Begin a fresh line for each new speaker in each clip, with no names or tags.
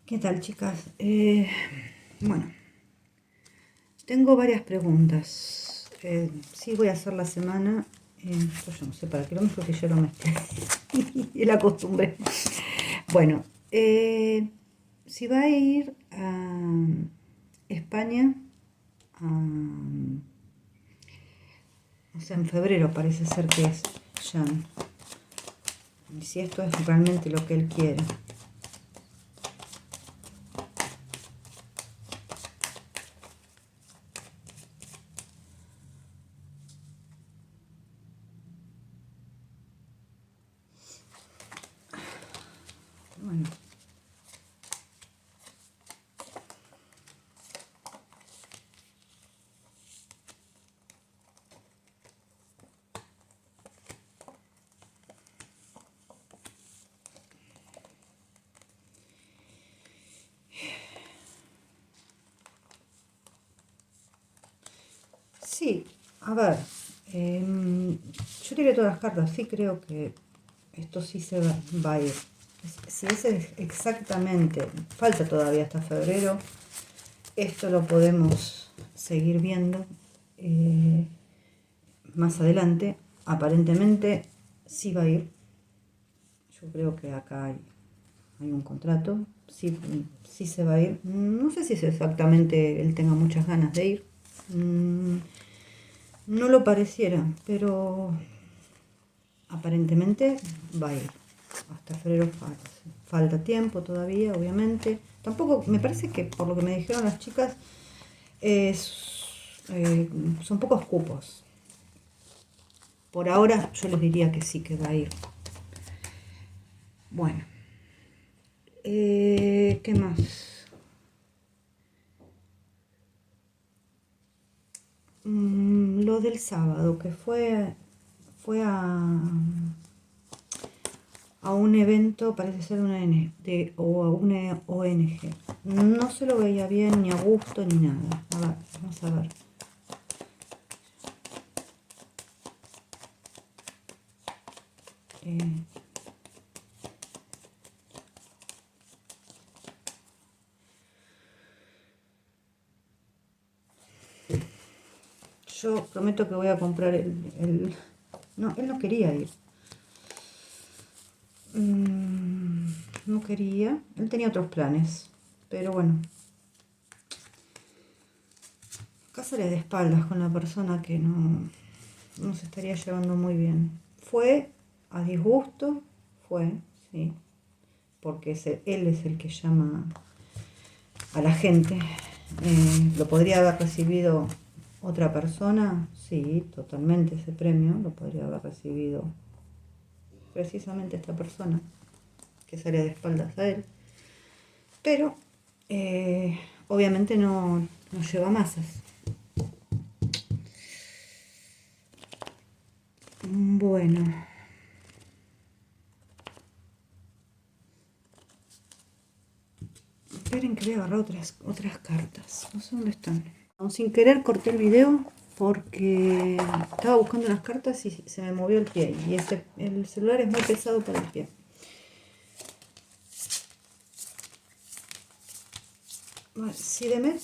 ¿Qué tal, chicas? Bueno, tengo varias preguntas. Sí, voy a hacer la semana. Pues yo no sé para qué, lo mismo que yo lo mezclé. Y la costumbre. Bueno, si va a ir a España, o sea, en febrero parece ser que es ya. Y si esto es realmente lo que él quiere. Bueno, sí, a ver, yo tiré todas las cartas, sí creo que esto sí va a ir. Si es exactamente, falta todavía hasta febrero, esto lo podemos seguir viendo más adelante. Aparentemente sí va a ir. Yo creo que acá hay un contrato, sí, sí se va a ir. No sé si es exactamente él tenga muchas ganas de ir. No lo pareciera, pero aparentemente va a ir. Hasta febrero falta tiempo todavía, obviamente. Tampoco, me parece que por lo que me dijeron las chicas, son pocos cupos. Por ahora yo les diría que sí que va a ir. Bueno, ¿qué más? Lo del sábado, que fue a un evento, parece ser o a una ONG. No se lo veía bien, ni a gusto, ni nada. A ver, vamos a ver. Eh, yo prometo que voy a comprar No, él no quería ir. No quería. Él tenía otros planes. Pero bueno. Acá sale de espaldas con la persona que no se estaría llevando muy bien. Fue a disgusto, sí, porque él es el que llama a la gente. ¿Lo podría haber recibido otra persona? Sí, totalmente ese premio lo podría haber recibido precisamente esta persona que sale de espaldas a él. Pero obviamente no lleva masas. Bueno. Esperen que voy a agarrar otras cartas. No sé dónde están. Sin querer corté el video porque estaba buscando unas cartas y se me movió el pie. Y el celular es muy pesado para el pie. Bueno, Sidemet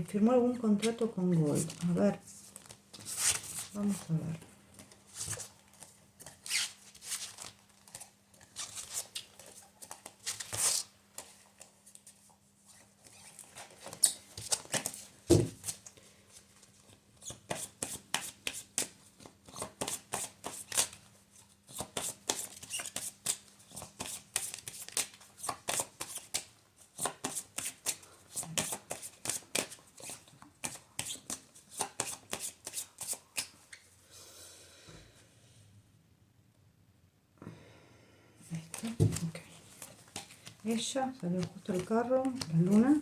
firmó algún contrato con Gold. A ver. Vamos a ver. Okay. Ella salió justo el carro, la luna,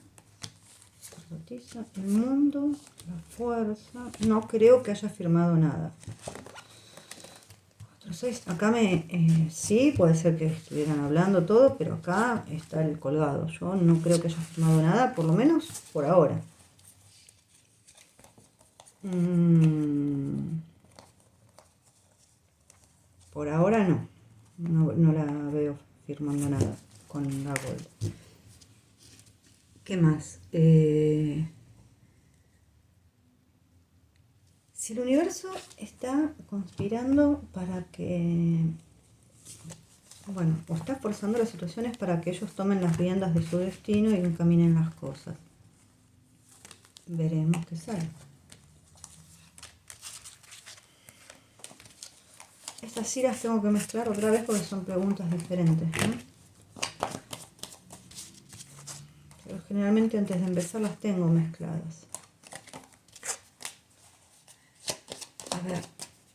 el mundo, la fuerza. No creo que haya firmado nada. Entonces, acá sí, puede ser que estuvieran hablando todo, pero acá está el colgado. Yo no creo que haya firmado nada, por lo menos por ahora. Por ahora no. No la veo firmando nada con la Gold. ¿Qué más? Si el universo está conspirando para que, bueno, o está forzando las situaciones para que ellos tomen las riendas de su destino y encaminen las cosas. Veremos qué sale. Estas sí las tengo que mezclar otra vez porque son preguntas diferentes, ¿no? Pero generalmente antes de empezar las tengo mezcladas. A ver,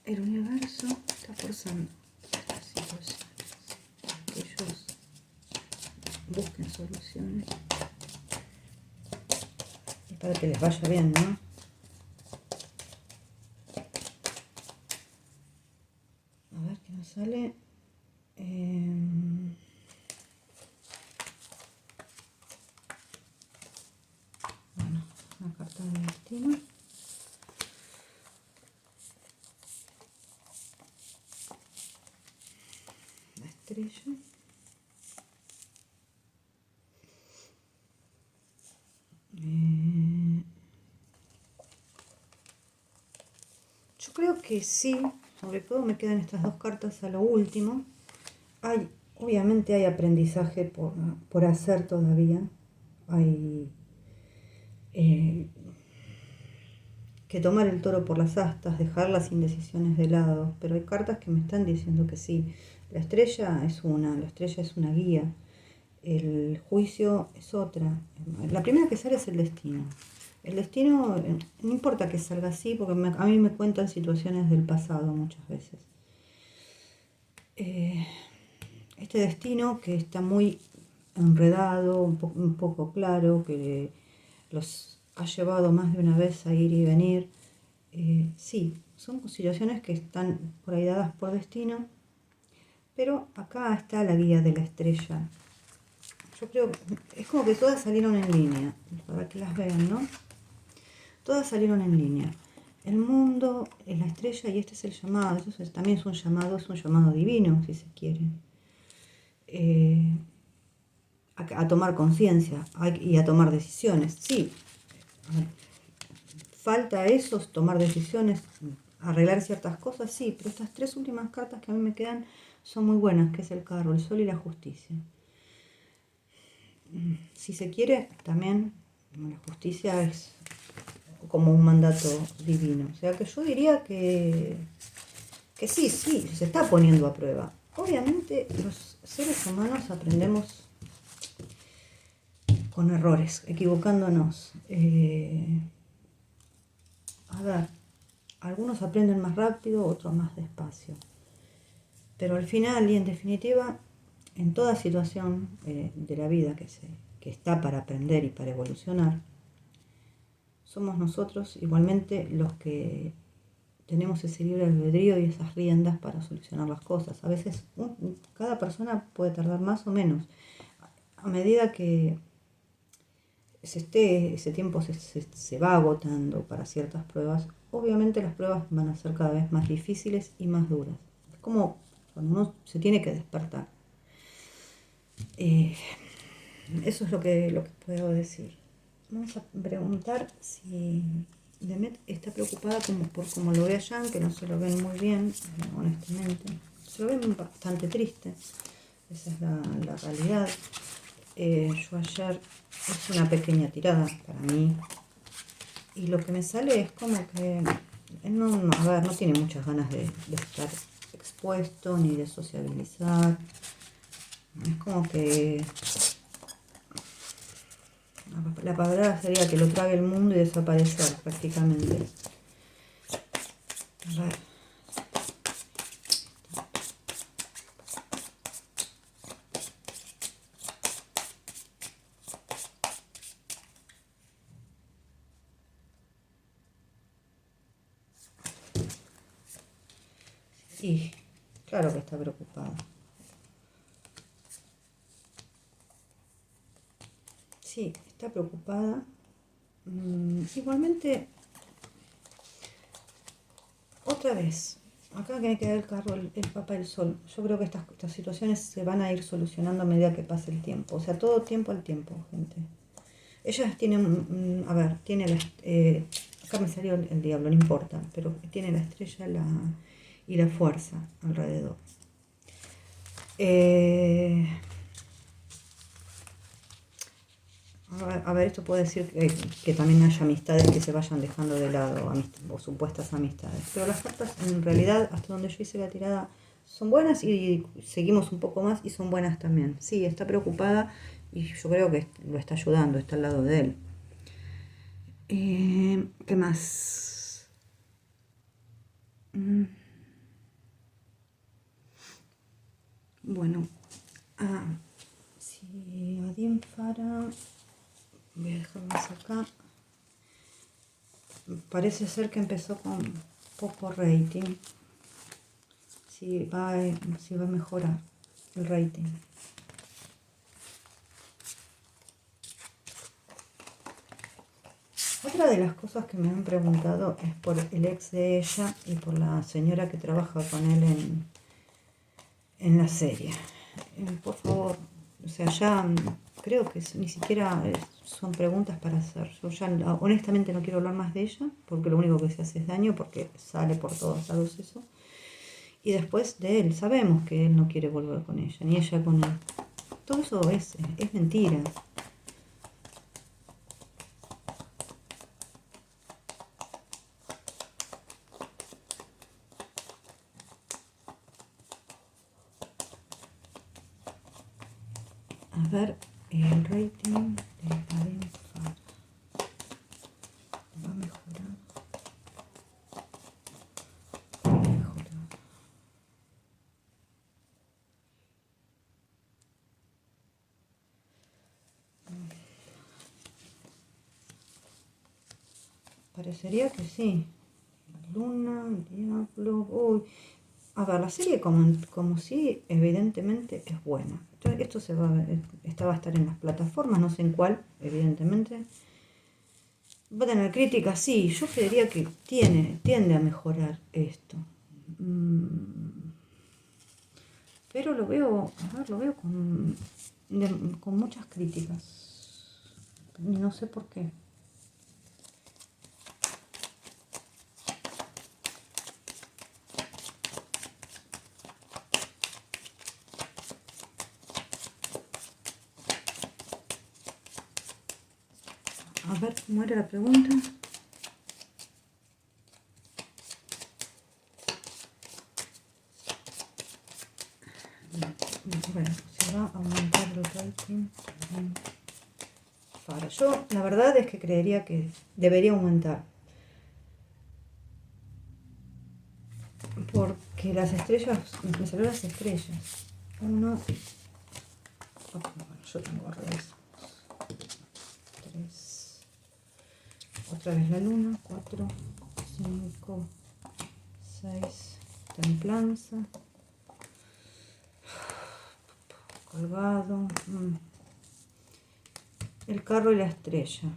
el universo está forzando estas situaciones. Que ellos busquen soluciones. Y para que les vaya bien, ¿no? A ver qué nos sale. Bueno, una carta de destino. La estrella. Yo creo que sí, sobre todo me quedan estas dos cartas a lo último. Obviamente hay aprendizaje por hacer todavía. Hay que tomar el toro por las astas, dejar las indecisiones de lado. Pero hay cartas que me están diciendo que sí. La estrella es una guía. El juicio es otra. La primera que sale es el destino. El destino, no importa que salga así, porque a mí me cuentan situaciones del pasado muchas veces. Este destino que está muy enredado, un poco claro, que los ha llevado más de una vez a ir y venir. Sí, son situaciones que están por ahí dadas por destino, pero acá está la guía de la estrella. Yo creo que es como que todas salieron en línea, para que las vean, ¿no? Todas salieron en línea. El mundo es la estrella y este es el llamado. Eso también es un llamado divino, si se quiere. A tomar conciencia y a tomar decisiones. Sí, falta eso, tomar decisiones, arreglar ciertas cosas, sí, pero estas tres últimas cartas que a mí me quedan son muy buenas, que es el carro, el sol y la justicia. Si se quiere, también la justicia es como un mandato divino. O sea que yo diría que sí, se está poniendo a prueba. Obviamente los seres humanos aprendemos con errores, equivocándonos. A ver, algunos aprenden más rápido, otros más despacio. Pero al final y en definitiva, en toda situación de la vida que está para aprender y para evolucionar, somos nosotros igualmente los que tenemos ese libre albedrío y esas riendas para solucionar las cosas. A veces cada persona puede tardar más o menos. A medida que ese tiempo se va agotando para ciertas pruebas, obviamente las pruebas van a ser cada vez más difíciles y más duras. Es como cuando uno se tiene que despertar. Eso es lo que puedo decir. Vamos a preguntar si Demet está preocupada por cómo lo ve a Jan, que no se lo ven muy bien, honestamente. Se lo ven bastante triste. Esa es la realidad. Yo ayer hice una pequeña tirada para mí. Y lo que me sale es como que no tiene muchas ganas de estar expuesto ni de sociabilizar. Es como que la palabra sería que lo trague el mundo y desaparecer prácticamente. A ver. Y claro que está preocupada. Sí, está preocupada. Igualmente, otra vez, acá que me queda el carro, el Papa del Sol. Yo creo que estas situaciones se van a ir solucionando a medida que pase el tiempo. O sea, todo tiempo al tiempo, gente. Ella tiene, a ver, tiene acá me salió el diablo, no importa, pero tiene la estrella y la fuerza alrededor. A ver, esto puede decir que también haya amistades que se vayan dejando de lado, o supuestas amistades. Pero las cartas, en realidad, hasta donde yo hice la tirada, son buenas y seguimos un poco más y son buenas también. Sí, está preocupada y yo creo que lo está ayudando, está al lado de él. ¿Qué más? Bueno, si Adin Fara, voy a dejar más acá. Parece ser que empezó con poco rating. Si va a mejorar el rating. Otra de las cosas que me han preguntado es por el ex de ella y por la señora que trabaja con él en la serie. Por favor, o sea, ya creo que ni siquiera son preguntas para hacer. Yo ya honestamente no quiero hablar más de ella, porque lo único que se hace es daño, porque sale por todos lados eso. Y después de él, sabemos que él no quiere volver con ella, ni ella con él. Todo eso es mentira. A ver, el rating de Adin Fara. Va a mejorar. Parecería que sí. Luna, Diablo. Uy. A ver, la serie como sí, evidentemente es buena. Entonces, esta va a estar en las plataformas, no sé en cuál, evidentemente. Va a tener críticas, sí. Yo creería que tiende a mejorar esto. Pero lo veo con muchas críticas. No sé por qué. A ver, ¿cómo era la pregunta? Bueno, se va a aumentar el rating para yo, la verdad es que creería que debería aumentar. Porque las estrellas, me salieron las estrellas. Uno, bueno, yo tengo al revés. 3. Otra vez la luna. 4, 5, 6. Templanza. Colgado. El carro y la estrella.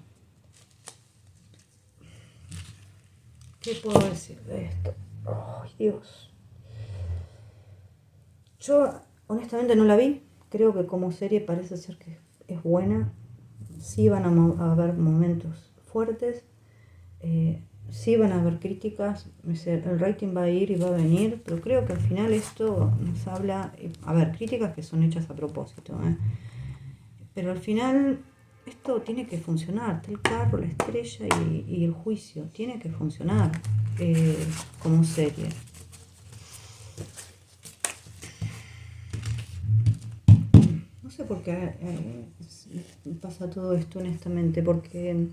¿Qué puedo decir de esto? ¡Ay, Dios! Yo honestamente no la vi. Creo que como serie parece ser que es buena. Sí van a haber momentos fuertes. Sí van a haber críticas. El rating va a ir y va a venir. Pero creo que al final esto nos habla... A ver, críticas que son hechas a propósito. Pero al final esto tiene que funcionar. Está el carro, la estrella y el juicio. Tiene que funcionar como serie. No sé por qué pasa todo esto honestamente, porque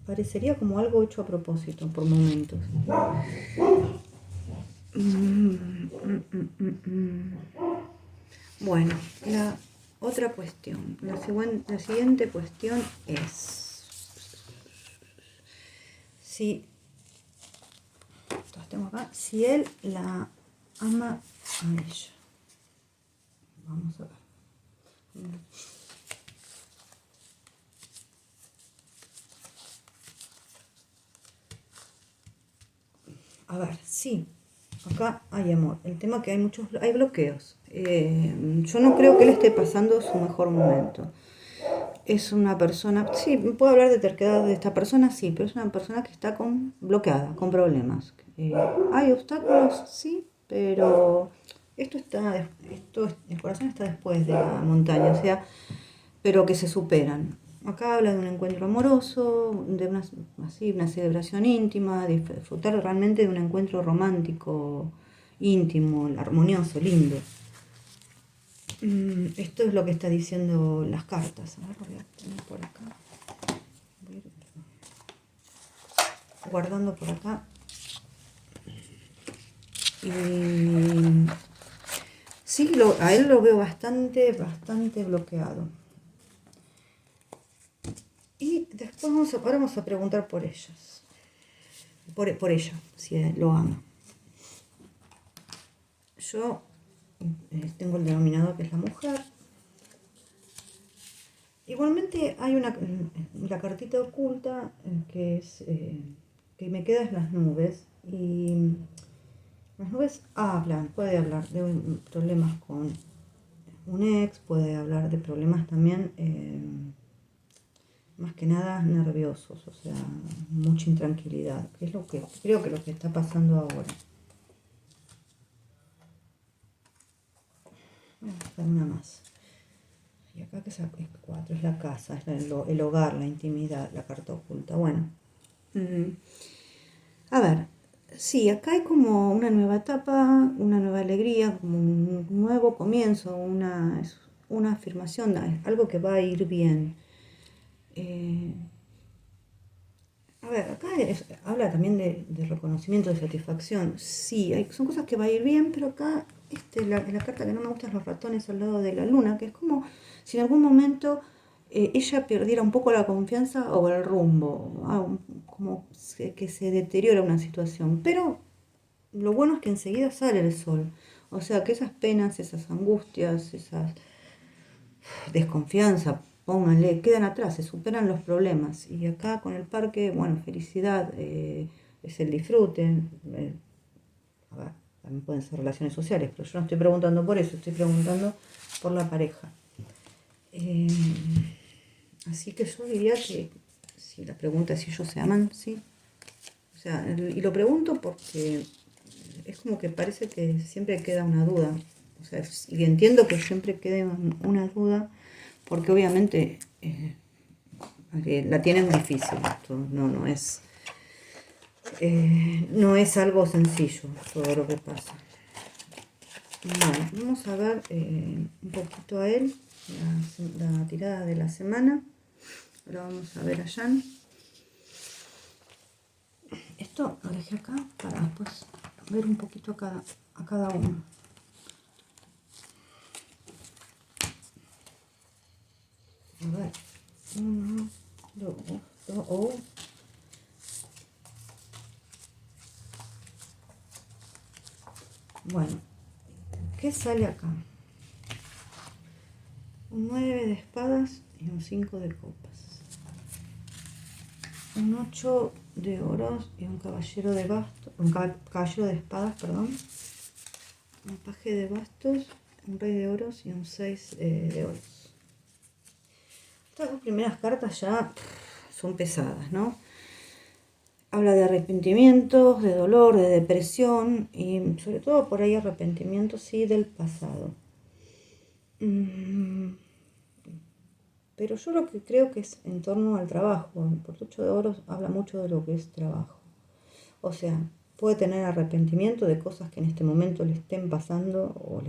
parecería como algo hecho a propósito por momentos. Bueno, la otra cuestión, la siguiente cuestión es si él la ama a ella. Vamos a ver. A ver, sí, acá hay amor. El tema es que hay bloqueos. Yo no creo que él esté pasando su mejor momento. es una persona, sí, puedo hablar de terquedad de esta persona, sí, pero es una persona que está bloqueada, con problemas. Hay obstáculos, sí, pero el corazón está después de la montaña, o sea, pero que se superan. Acá habla de un encuentro amoroso, de una celebración íntima, de disfrutar realmente de un encuentro romántico, íntimo, armonioso, lindo. Esto es lo que está diciendo las cartas. A ver, lo voy a poner por acá. Voy a ir guardando por acá. Y sí, a él lo veo bastante bloqueado. Y después ahora vamos a preguntar por ellas. Por ella, si lo ama. Yo tengo el denominador que es la mujer. Igualmente hay la cartita oculta que es que me queda en las nubes, y las nubes puede hablar de problemas con un ex, puede hablar de problemas también más que nada nerviosos, o sea, mucha intranquilidad, que es lo que creo que lo que está pasando ahora. Voy a buscar una más. Y acá que es 4, es la casa, es el hogar, la intimidad, la carta oculta. Bueno, a ver, sí, acá hay como una nueva etapa, una nueva alegría, como un nuevo comienzo, una afirmación, algo que va a ir bien. A ver, acá habla también de reconocimiento, de satisfacción. Sí, son cosas que va a ir bien, pero acá la carta que no me gusta es los ratones al lado de la luna, que es como si en algún momento ella perdiera un poco la confianza o el rumbo, como que se deteriora una situación. Pero lo bueno es que enseguida sale el sol. O sea, que esas penas, esas angustias, esas desconfianza, pónganle, quedan atrás, se superan los problemas. Y acá con el parque, bueno, felicidad, es el disfrute. A ver, también pueden ser relaciones sociales, pero yo no estoy preguntando por eso, estoy preguntando por la pareja. Así que yo diría que si la pregunta es si ellos se aman, sí. O sea, y lo pregunto porque es como que parece que siempre queda una duda. O sea, y entiendo que siempre quede una duda, porque obviamente la tienen difícil. Esto no es algo sencillo todo lo que pasa. Bueno, vamos a ver un poquito a él, la tirada de la semana. Ahora vamos a ver a Jan. Esto lo dejé acá para después ver un poquito a cada uno. A ver, 1, 2, 2, Bueno, ¿qué sale acá? Un 9 de espadas y un 5 de copas. Un 8 de oros y un caballero de bastos, un caballero de espadas, perdón. Un paje de bastos, un rey de oros y un 6 de oros. Estas dos primeras cartas ya son pesadas, ¿no? Habla de arrepentimientos, de dolor, de depresión y sobre todo por ahí arrepentimientos, sí, del pasado. Pero yo lo que creo que es en torno al trabajo. El portucho de oros habla mucho de lo que es trabajo. O sea, puede tener arrepentimiento de cosas que en este momento le estén pasando o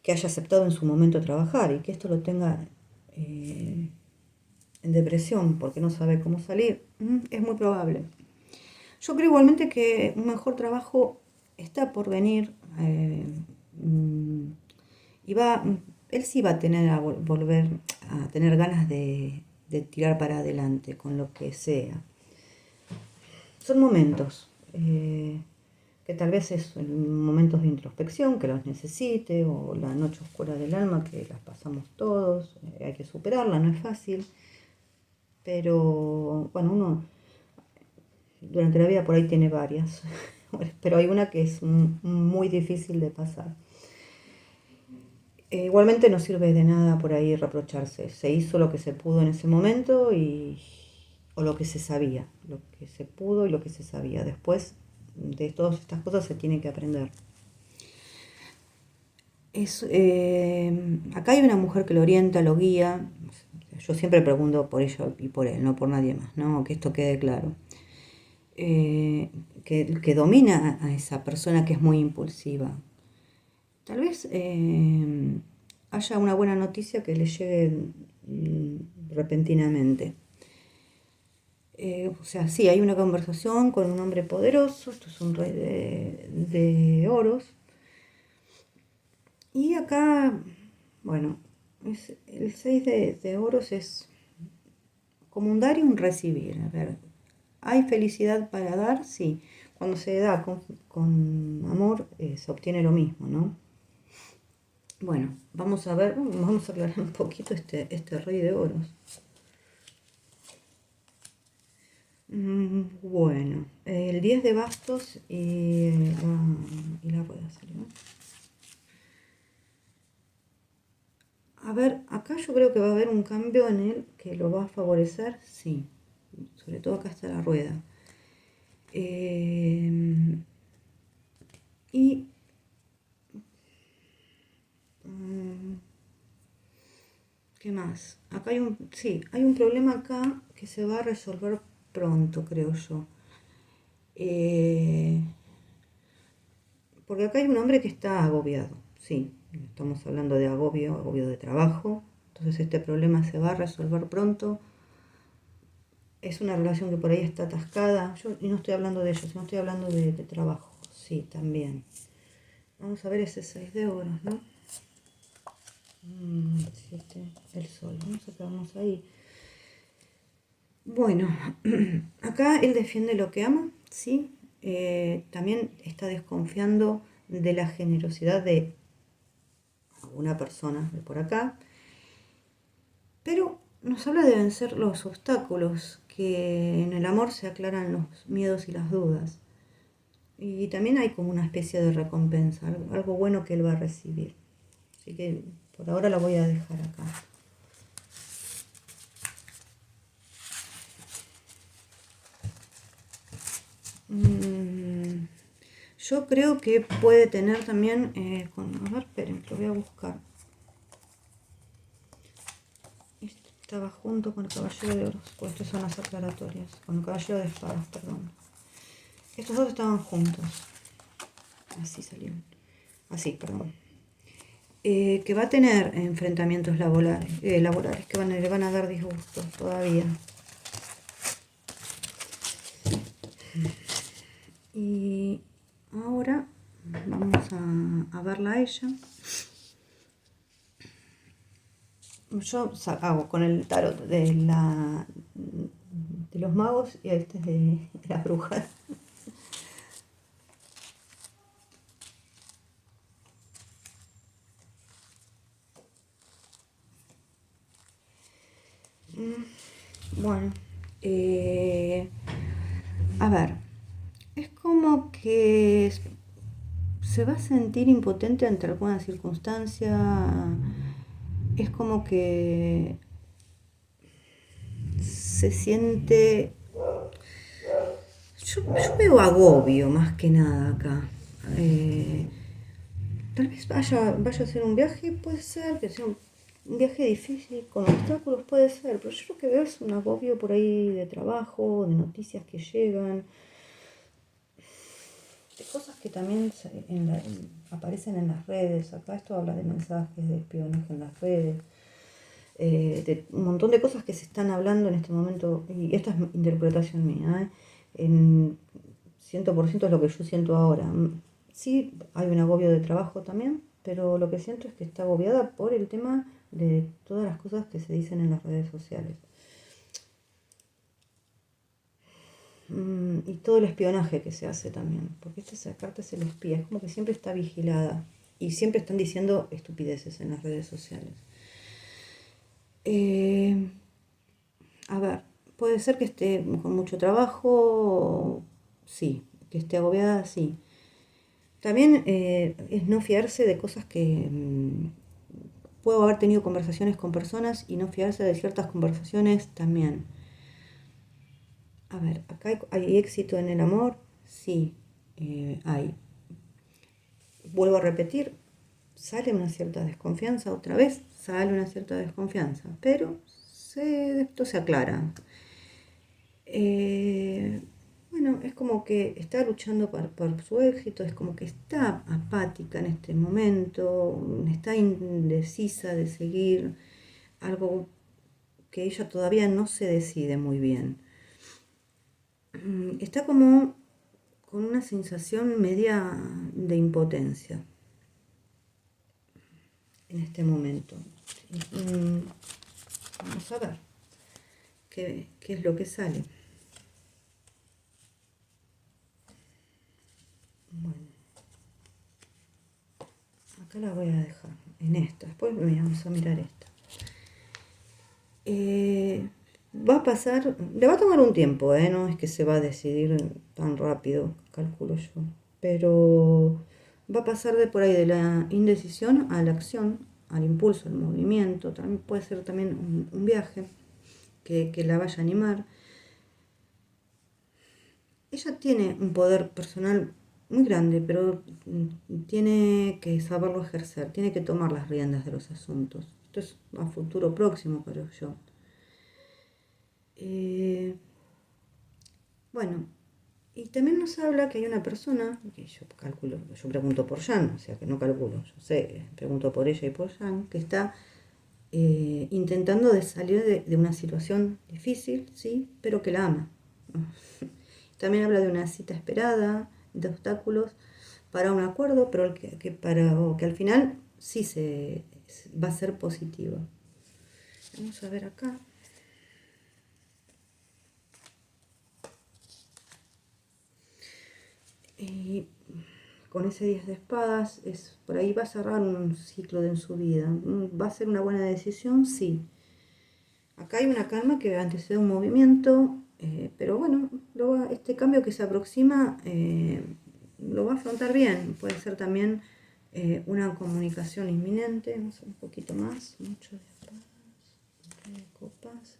que haya aceptado en su momento trabajar, y que esto lo tenga en depresión porque no sabe cómo salir. Es muy probable. Yo creo igualmente que un mejor trabajo está por venir, y él sí va a volver a tener ganas de tirar para adelante con lo que sea. Son momentos que tal vez es momentos de introspección que los necesite, o la noche oscura del alma que las pasamos todos, hay que superarla, no es fácil, pero bueno, uno durante la vida por ahí tiene varias, pero hay una que es muy difícil de pasar. Igualmente no sirve de nada por ahí reprocharse. Se hizo lo que se pudo en ese momento o lo que se sabía, lo que se pudo y lo que se sabía. Después de todas estas cosas se tiene que aprender. Acá hay una mujer que lo orienta, lo guía. Yo siempre pregunto por ella y por él, no por nadie más, ¿no? Que esto quede claro. Que domina a esa persona que es muy impulsiva. Tal vez haya una buena noticia que le llegue repentinamente. O sea, sí, hay una conversación con un hombre poderoso, esto es un rey de oros. Y acá, bueno, el 6 de oros es como un dar y un recibir. A ver, ¿hay felicidad para dar? Sí. Cuando se da con amor se obtiene lo mismo, ¿no? Bueno, vamos a ver, vamos a aclarar un poquito este rey de oros. Bueno, el 10 de bastos y la rueda salió, ¿no? A ver, acá yo creo que va a haber un cambio en él que lo va a favorecer, sí. Sobre todo acá está la rueda. Eh, y ¿qué más? Acá hay un problema acá que se va a resolver pronto, creo yo. Eh, Porque acá hay un hombre que está agobiado, sí, estamos hablando de agobio de trabajo, entonces este problema se va a resolver pronto. Es una relación que por ahí está atascada, y no estoy hablando de ellos, sino estoy hablando de trabajo, sí, también. Vamos a ver ese 6 de oros, ¿no? 7, el sol, vamos a quedarnos ahí. Bueno, acá él defiende lo que ama, sí, también está desconfiando de la generosidad de una persona de por acá, pero nos habla de vencer los obstáculos, que en el amor se aclaran los miedos y las dudas. Y también hay como una especie de recompensa, algo bueno que él va a recibir. Así que por ahora la voy a dejar acá. Yo creo que puede tener también, a ver, esperen, lo voy a buscar. Estaba junto con el caballero de oros, pues estas son las aclaratorias, con el caballero de espadas, perdón. Estos dos estaban juntos. Así salieron. Así, perdón. Que va a tener enfrentamientos laborales que le van a dar disgustos todavía. Y ahora vamos a verla a ella. Yo hago con el tarot de los magos y este es de las brujas. Bueno, a ver, es como que se va a sentir impotente ante alguna circunstancia, es como que se siente... Yo veo agobio más que nada acá. Eh, Tal vez vaya a hacer un viaje, puede ser, que sea un viaje difícil, con obstáculos, puede ser, pero yo lo que veo es un agobio por ahí de trabajo, de noticias que llegan, de cosas que también aparecen en las redes. Acá esto habla de mensajes, de espionaje en las redes, de un montón de cosas que se están hablando en este momento, y esta es interpretación mía, en 100% es lo que yo siento ahora. Sí, hay un agobio de trabajo también, pero lo que siento es que está agobiada por el tema de todas las cosas que se dicen en las redes sociales. Y todo el espionaje que se hace también, porque esta carta es el espía, es como que siempre está vigilada y siempre están diciendo estupideces en las redes sociales. Eh, a ver, puede ser que esté con mucho trabajo, sí, que esté agobiada, sí. También es no fiarse de cosas puedo haber tenido conversaciones con personas y no fiarse de ciertas conversaciones también. A ver, acá hay éxito en el amor, sí, hay. Vuelvo a repetir, sale una cierta desconfianza, otra vez sale una cierta desconfianza, pero esto se aclara. Bueno, es como que está luchando por su éxito, es como que está apática en este momento, está indecisa de seguir algo que ella todavía no se decide muy bien. Está como con una sensación media de impotencia en este momento. Vamos a ver qué es lo que sale. Bueno, acá la voy a dejar en esta. Después vamos a mirar esta. Va a pasar, le va a tomar un tiempo, no es que se va a decidir tan rápido, calculo yo. Pero va a pasar de por ahí de la indecisión a la acción, al impulso, al movimiento. También puede ser también un viaje que la vaya a animar. Ella tiene un poder personal muy grande, pero tiene que saberlo ejercer, tiene que tomar las riendas de los asuntos. Esto es a futuro próximo, creo yo. Bueno, y también nos habla que hay una persona, que yo calculo, yo pregunto por Jan, o sea que no calculo, yo sé, pregunto por ella y por Jan, que está intentando de salir de una situación difícil, sí, pero que la ama. También habla de una cita esperada, de obstáculos para un acuerdo, pero que al final sí va a ser positivo. Vamos a ver acá. Y con ese 10 de espadas, por ahí va a cerrar un ciclo en su vida. ¿Va a ser una buena decisión? Sí. Acá hay una calma que antecede un movimiento, pero bueno, este cambio que se aproxima lo va a afrontar bien. Puede ser también una comunicación inminente. Vamos a ver un poquito más. Mucho de espadas, de copas.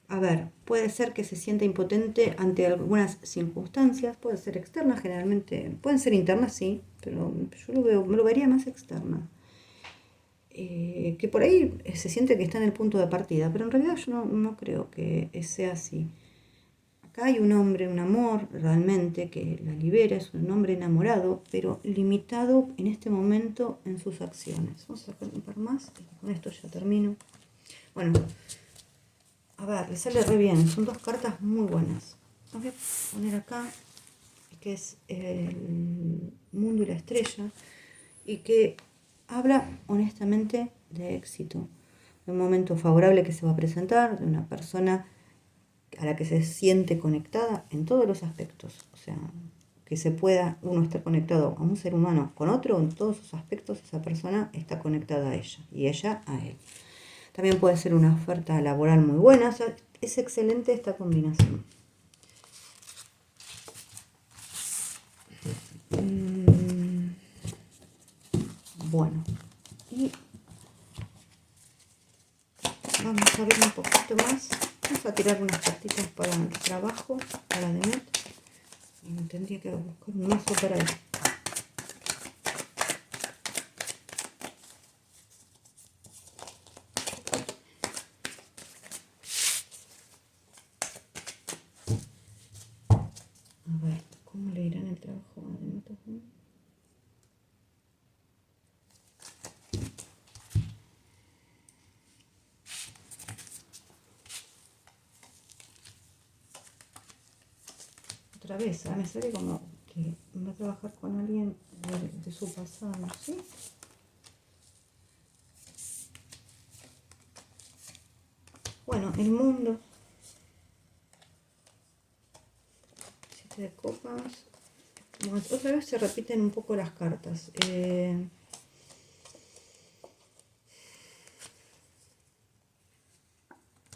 A ver, puede ser que se sienta impotente ante algunas circunstancias, puede ser externas, generalmente, pueden ser internas, sí, pero yo lo vería más externa. Que por ahí se siente que está en el punto de partida, pero en realidad yo no creo que sea así. Acá hay un hombre, un amor realmente que la libera, es un hombre enamorado, pero limitado en este momento en sus acciones. Vamos a sacar un par más y con esto ya termino. Bueno, a ver, le sale re bien, son dos cartas muy buenas. Voy a poner acá, que es el mundo y la estrella, y que habla honestamente de éxito, de un momento favorable que se va a presentar, de una persona a la que se siente conectada en todos los aspectos. O sea, que se pueda uno estar conectado a un ser humano con otro, en todos sus aspectos, esa persona está conectada a ella y ella a él. También puede ser una oferta laboral muy buena, o sea, es excelente esta combinación. Bueno, y vamos a ver un poquito más. Vamos a tirar unas cartitas para el trabajo, para Demet. Tendría que buscar un mazo para él. A ver, ¿cómo le irá en el trabajo a Demet? Otra vez, me sale como que va a trabajar con alguien de su pasado, ¿sí? Bueno, el mundo. 7 de copas. Bueno, otra vez se repiten un poco las cartas.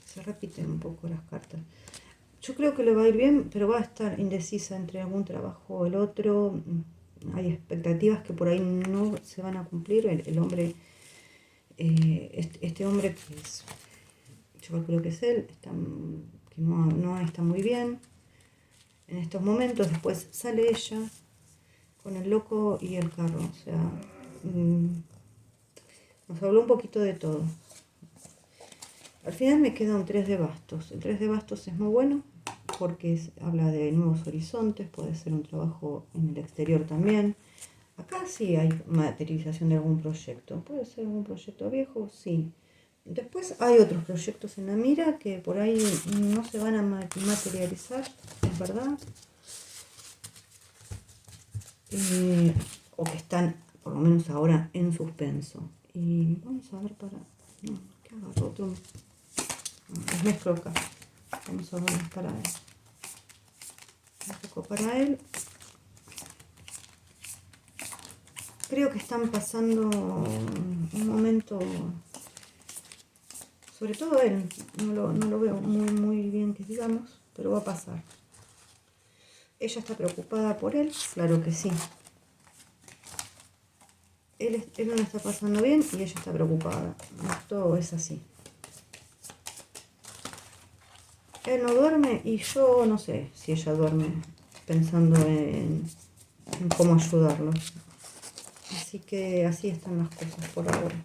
Se repiten un poco las cartas. Yo creo que le va a ir bien, pero va a estar indecisa entre algún trabajo o el otro. hay expectativas que por ahí no se van a cumplir. El hombre, este hombre que es, yo calculo que es él, que no está muy bien en estos momentos. Después sale ella con el loco y el carro, o sea, nos habló un poquito de todo. Al final me queda un 3 de bastos. El 3 de bastos es muy bueno porque habla de nuevos horizontes, puede ser un trabajo en el exterior también. Acá sí hay materialización de algún proyecto. ¿Puede ser algún proyecto viejo? Sí. Después hay otros proyectos en la mira que por ahí no se van a materializar, es verdad. O que están, por lo menos ahora, en suspenso. Y vamos a ver para... No, que agarro otro... Les mezclo acá. Vamos a ver para él. Un poco para él. Creo que están pasando un momento, sobre todo él, no lo veo muy bien que digamos, pero va a pasar. Ella está preocupada por él, claro que sí. Él no la está pasando bien y ella está preocupada. Todo es así. Él no duerme y yo no sé si ella duerme pensando en cómo ayudarlo. Así que así están las cosas por ahora.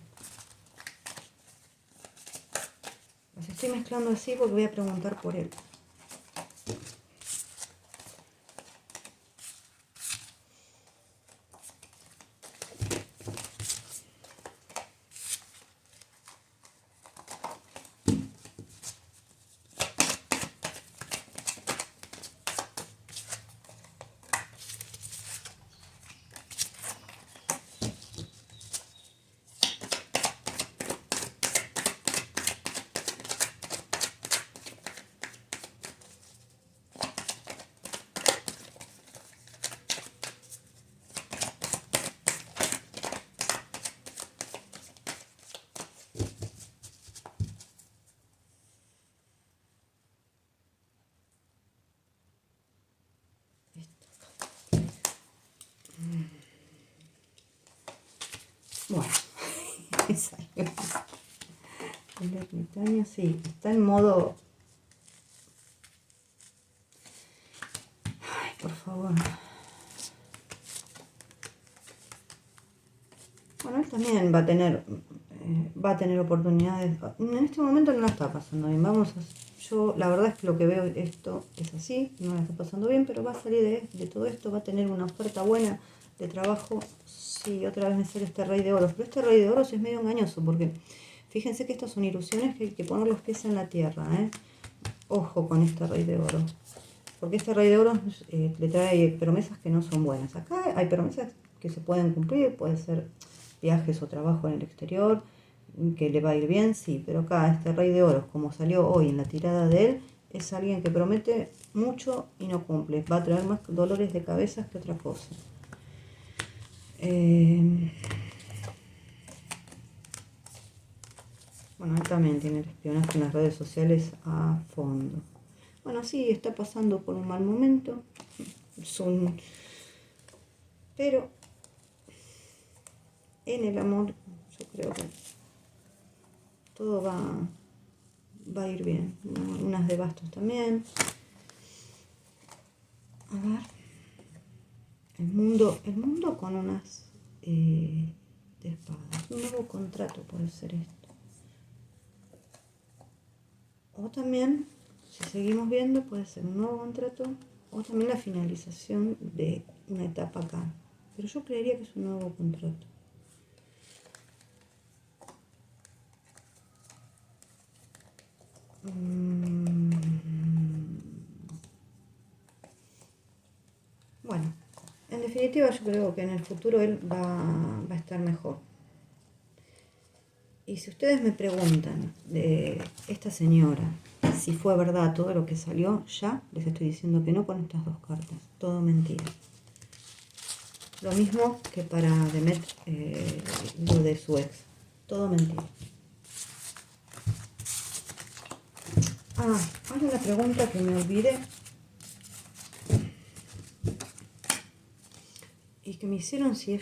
Las estoy mezclando así porque voy a preguntar por él. Bueno, el ermitaño sí, está en modo... Ay, por favor. Bueno, él también va a tener oportunidades. En este momento no la está pasando bien. Yo la verdad es que lo que veo esto es así, no la está pasando bien, pero va a salir de todo esto, va a tener una oferta buena de trabajo. Sí, otra vez me sale este rey de oros, pero este rey de oros es medio engañoso porque fíjense que estas son ilusiones que hay que poner los pies en la tierra, ¿eh? Ojo con este rey de oros, porque este rey de oros le trae promesas que no son buenas. Acá hay promesas que se pueden cumplir, puede ser viajes o trabajo en el exterior, que le va a ir bien, sí, pero acá este rey de oros, como salió hoy en la tirada de él, es alguien que promete mucho y no cumple, va a traer más dolores de cabeza que otra cosa. Bueno, él también tiene el espionaje en las redes sociales a fondo. Bueno, sí, está pasando por un mal momento, pero en el amor yo creo que todo va a ir bien. Unas de bastos también. A ver. El mundo con unas de espadas. Un nuevo contrato puede ser esto. O también, si seguimos viendo, puede ser un nuevo contrato o también la finalización de una etapa acá. Pero yo creería que es un nuevo contrato. Bueno, en definitiva yo creo que en el futuro él va a estar mejor. Y si ustedes me preguntan de esta señora si fue verdad todo lo que salió, ya les estoy diciendo que no con estas dos cartas. Todo mentira. Lo mismo que para Demet, lo de su ex. Todo mentira. Hay una pregunta que me olvidé. Y que me hicieron si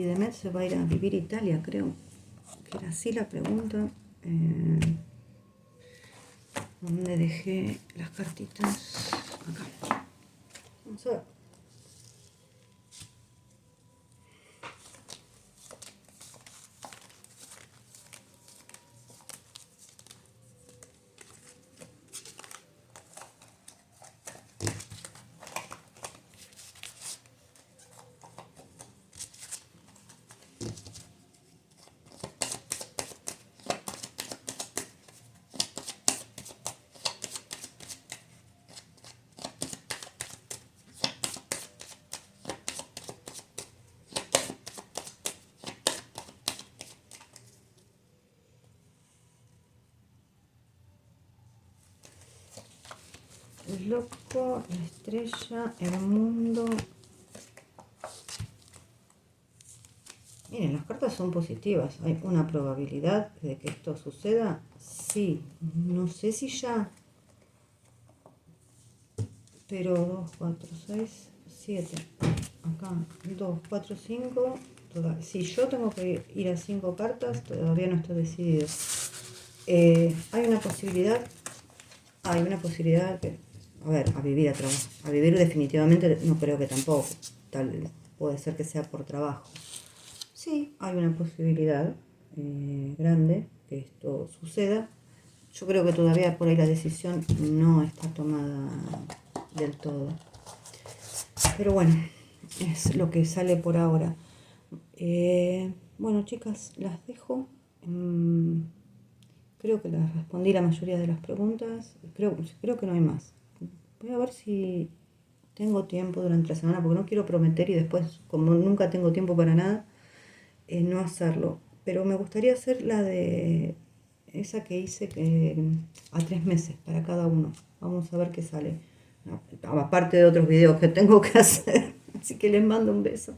Demet se va a ir a vivir a Italia, creo. Que era así la pregunta. ¿Dónde dejé las cartitas? Acá. Vamos a ver. El loco, la estrella, el mundo. Miren, las cartas son positivas. Hay una probabilidad de que esto suceda. Sí, no sé si ya. Pero 2, 4, 6, 7. Acá, 2, 4, 5. Si yo tengo que ir a 5 cartas, todavía no estoy decidido. Hay una posibilidad. Hay una posibilidad que. A ver, a vivir a trabajo. A vivir definitivamente no creo que tampoco. Tal vez puede ser que sea por trabajo. Sí, hay una posibilidad grande que esto suceda. Yo creo que todavía por ahí la decisión no está tomada del todo. Pero bueno, es lo que sale por ahora. Bueno, chicas, las dejo. Creo que les respondí la mayoría de las preguntas. Creo que no hay más. Voy a ver si tengo tiempo durante la semana, porque no quiero prometer y después, como nunca tengo tiempo para nada, no hacerlo. Pero me gustaría hacer la de esa que hice a 3 meses para cada uno. Vamos a ver qué sale. Aparte de otros videos que tengo que hacer. Así que les mando un beso.